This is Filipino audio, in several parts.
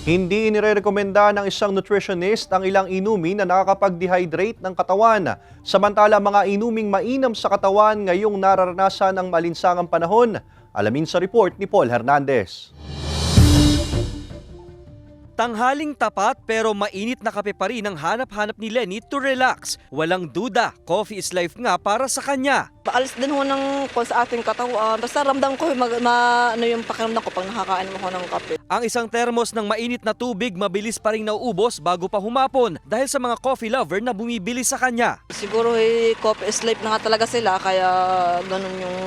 Hindi inirekomenda ng isang nutritionist ang ilang inumin na nakakapag-dehydrate ng katawan. Samantala mga inuming mainam sa katawan ngayong nararanasan ng malinsangang panahon. Alamin sa report ni Paul Hernandez. Tanghaling tapat pero mainit na kape pa rin ang hanap-hanap ni Lenny to relax. Walang duda, coffee is life nga para sa kanya. Paalis din ho ng sa ating katawan. Basta ramdam ko ano yung pakiramdam ko pag nakakain mo ko ng kape. Ang isang termos ng mainit na tubig mabilis pa rin nauubos bago pa humapon dahil sa mga coffee lover na bumibili sa kanya. Siguro coffee is life na nga talaga sila kaya ganun yung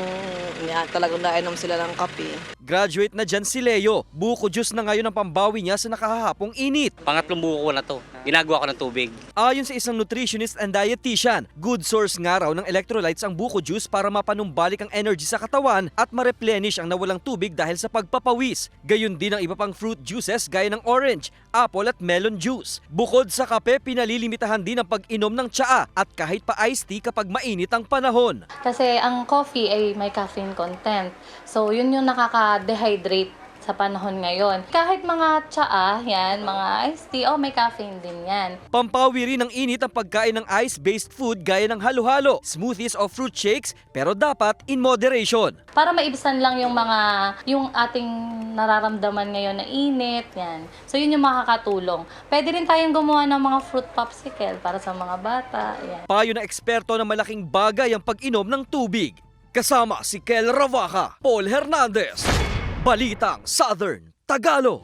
talagang nainom sila ng kape. Graduate na dyan si Leo. Buko juice na ngayon ang pambawi niya sa nakahahapong init. Pangatlong buko ko na to. Ginagawa ko ng tubig. Ayon sa isang nutritionist and dietitian, good source nga raw ng electrolytes ang buko juice para mapanumbalik ang energy sa katawan at ma-replenish ang nawalang tubig dahil sa pagpapawis. Gayon din ang iba pang fruit juices gaya ng orange, apple at melon juice. Bukod sa kape, pinalilimitahan din ang pag-inom ng tsaa at kahit pa iced tea kapag mainit ang panahon. Kasi ang coffee ay may caffeine content. So yun yung nakaka-dehydrate sa panahon ngayon. Kahit mga tsaa, yan, mga iced tea, may caffeine din yan. Pampawi rin ng init ang pagkain ng ice-based food gaya ng halo-halo, smoothies o fruit shakes, pero dapat in moderation. Para maibsan lang yung ating nararamdaman ngayon na init, yan. So yun yung makakatulong. Pwede rin tayong gumawa ng mga fruit popsicle para sa mga bata, yan. Payo ng eksperto na malaking bagay ang pag-inom ng tubig. Kasama si Kel Ravaca, Paul Hernandez, Balitang Southern Tagalog.